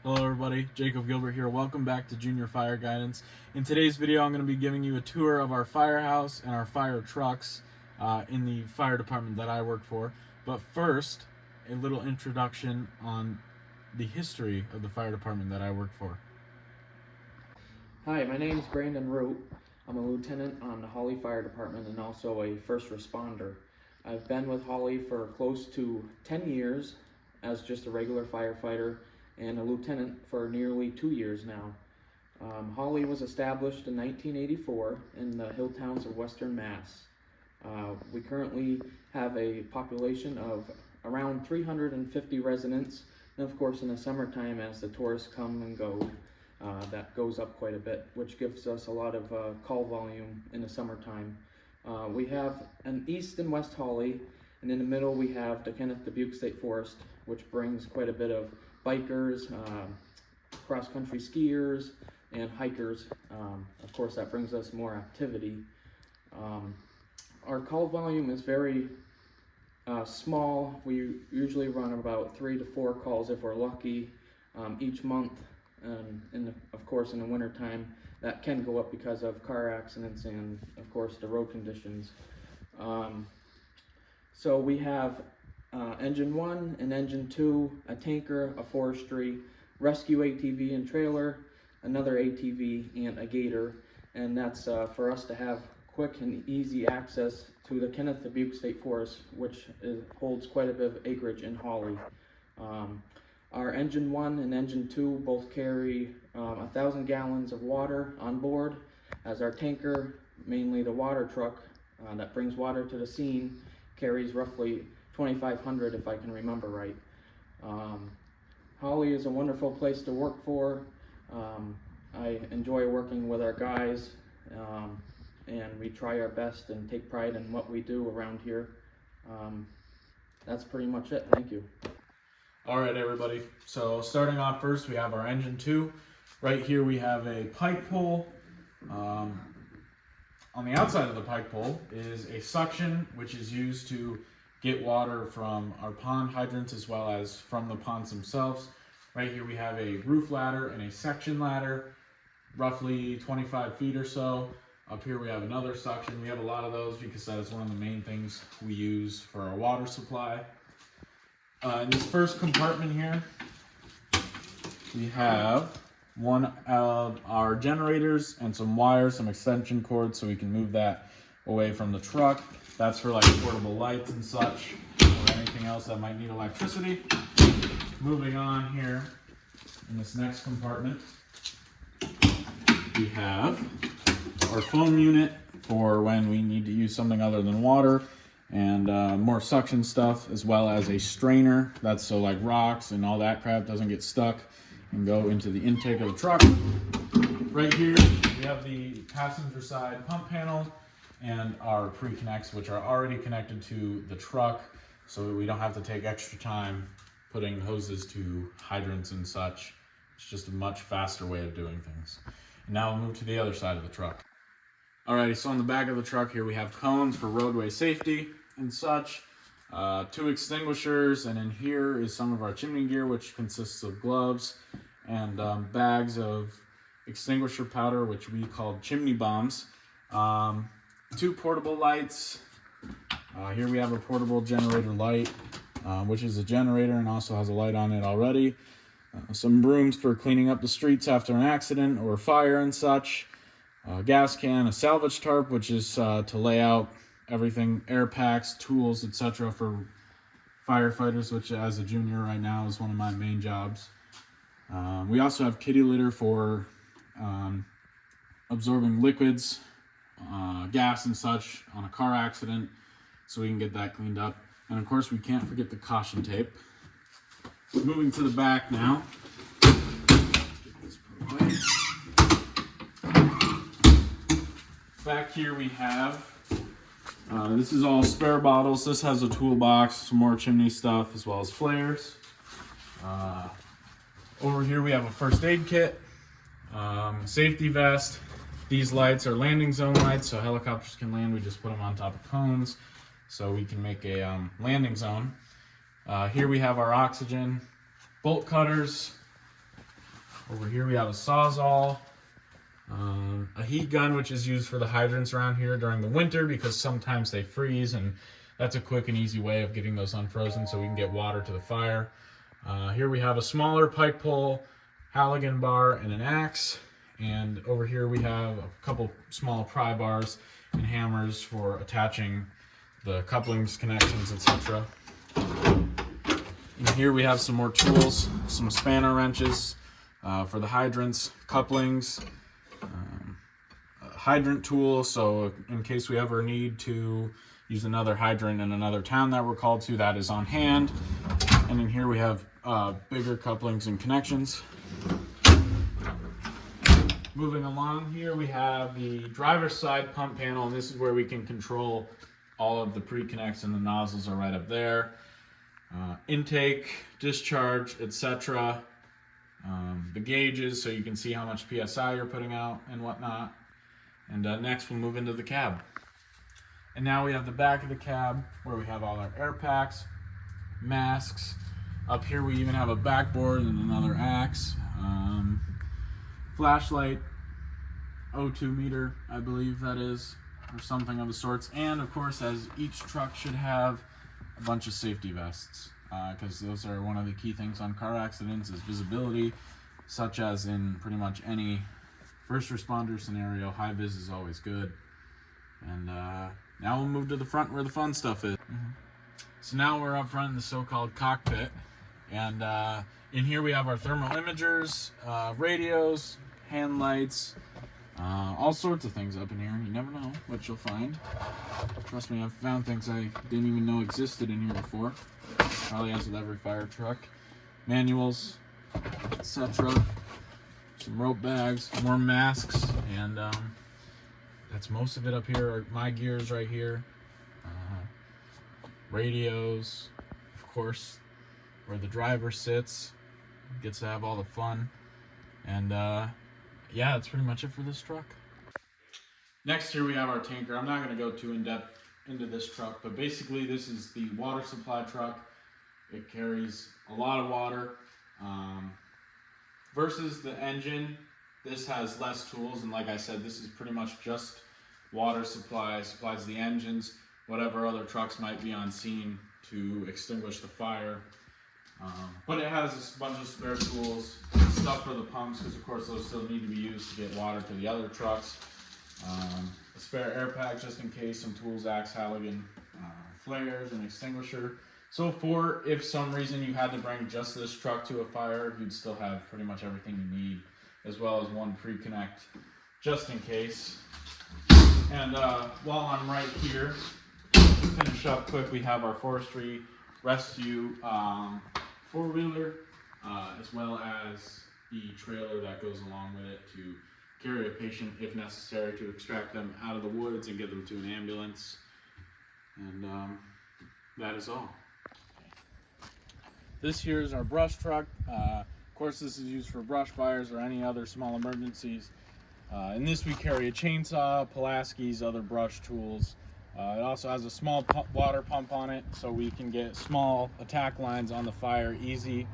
Hello everybody, Jacob Gilbert here. Welcome back to Junior Fire Guidance. In today's video, I'm going to be giving you a tour of our firehouse and our fire trucks in the fire department that I work for. But first, a little introduction on the history of the fire department that I work for. Hi, my name is Brandon Root. I'm a lieutenant on the Hawley Fire Department and also a first responder. I've been with Hawley for close to 10 years as just a regular firefighter and a lieutenant for nearly 2 years now. Hawley was established in 1984 in the hill towns of Western Mass. We currently have a population of around 350 residents, and of course in the summertime as the tourists come and go, that goes up quite a bit, which gives us a lot of call volume in the summertime. We have an east and west Hawley, and in the middle we have the Kenneth Dubuque State Forest, which brings quite a bit of bikers, cross-country skiers, and hikers. Of course, that brings us more activity. Our call volume is very small. We usually run about 3 to 4 calls if we're lucky each month. And of course, in the wintertime, that can go up because of car accidents and, of course, the road conditions. So we have engine 1 and engine 2, a tanker, a forestry, rescue ATV and trailer, another ATV, and a gator. And that's for us to have quick and easy access to the Kenneth Dubuque State Forest, which holds quite a bit of acreage in Hawley. Our engine 1 and engine 2 both carry 1,000 gallons of water on board, as our tanker, mainly the water truck that brings water to the scene, carries roughly 2,500 if I can remember right. Hawley is a wonderful place to work for. I enjoy working with our guys, and we try our best and take pride in what we do around here. That's pretty much it. Thank you. Alright everybody, so starting off first, we have our engine 2. Right here we have a pike pole. On the outside of the pike pole is a suction, which is used to get water from our pond hydrants as well as from the ponds themselves. Right here we have a roof ladder and a section ladder, roughly 25 feet or so. Up here we have another suction. We have a lot of those because that is one of the main things we use for our water supply. In this first compartment here, we have one of our generators and some wires, some extension cords, so we can move that away from the truck. That's for like portable lights and such, or anything else that might need electricity. Moving on here, in this next compartment, we have our foam unit for when we need to use something other than water, and more suction stuff, as well as a strainer. That's so like rocks and all that crap doesn't get stuck and go into the intake of the truck. Right here we have the passenger side pump panel and our pre-connects, which are already connected to the truck, so we don't have to take extra time putting hoses to hydrants and such. It's just a much faster way of doing things. And now we'll move to the other side of the truck. Alrighty, so on the back of the truck here we have cones for roadway safety and such, 2 extinguishers, and in here is some of our chimney gear, which consists of gloves and bags of extinguisher powder, which we call chimney bombs. 2 portable lights. Here we have a portable generator light, which is a generator and also has a light on it already. Some brooms for cleaning up the streets after an accident or fire and such. A gas can, a salvage tarp, which is to lay out everything, air packs, tools, etc. for firefighters, which as a junior right now is one of my main jobs. We also have kitty litter for absorbing liquids, gas and such on a car accident, so we can get that cleaned up. And of course we can't forget the caution tape. Moving to the back now. Back here we have, this is all spare bottles. This has a toolbox, some more chimney stuff, as well as flares. Over here we have a first aid kit, safety vest. These lights are landing zone lights, so helicopters can land. We just put them on top of cones so we can make a landing zone. Here we have our oxygen, bolt cutters, Over here we have a Sawzall, a heat gun, which is used for the hydrants around here during the winter because sometimes they freeze, and that's a quick and easy way of getting those unfrozen so we can get water to the fire. Here we have a smaller pike pole, Halligan bar, and an axe. And over here we have a couple small pry bars and hammers for attaching the couplings, connections, etc. And here we have some more tools, some spanner wrenches for the hydrants, couplings, a hydrant tool, so in case we ever need to use another hydrant in another town that we're called to, that is on hand. And in here we have bigger couplings and connections. Moving along, here we have the driver's side pump panel, and this is where we can control all of the pre-connects, and the nozzles are right up there. Intake, discharge, etc. The gauges, so you can see how much PSI you're putting out and whatnot. And next we'll move into the cab. And now we have the back of the cab where we have all our air packs, masks. Up here we even have a backboard and another axe. Flashlight, O2 meter, I believe that is, or something of the sorts. And of course, as each truck should have, a bunch of safety vests, because those are one of the key things on car accidents is visibility, such as in pretty much any first responder scenario. High vis is always good. And now we'll move to the front where the fun stuff is. So now we're up front in the so-called cockpit, and in here we have our thermal imagers, radios, hand lights, all sorts of things up in here. You never know what you'll find. Trust me, I've found things I didn't even know existed in here before. Probably as with every fire truck. Manuals, etc. Some rope bags, more masks, and that's most of it up here. My gear's right here. Radios, of course, where the driver sits, gets to have all the fun. And yeah, that's pretty much it for this truck. Next here we have our tanker. I'm not going to go too in depth into this truck, but basically this is the water supply truck. It carries a lot of water. Versus the engine, this has less tools, and like I said, this is pretty much just water supply, supplies the engines, whatever other trucks might be on scene to extinguish the fire. But it has a bunch of spare tools, stuff for the pumps, because of course those still need to be used to get water to the other trucks. A spare air pack just in case, some tools, axe, Halligan, flares, an extinguisher. So for if some reason you had to bring just this truck to a fire, you'd still have pretty much everything you need, as well as one pre-connect just in case. And while I'm right here, to finish up quick, we have our forestry rescue four-wheeler, as well as the trailer that goes along with it to carry a patient if necessary, to extract them out of the woods and get them to an ambulance. And that is all. This here is our brush truck. Of course, this is used for brush fires or any other small emergencies. In this we carry a chainsaw, Pulaski's, other brush tools. It also has a small water pump on it, so we can get small attack lines on the fire easy.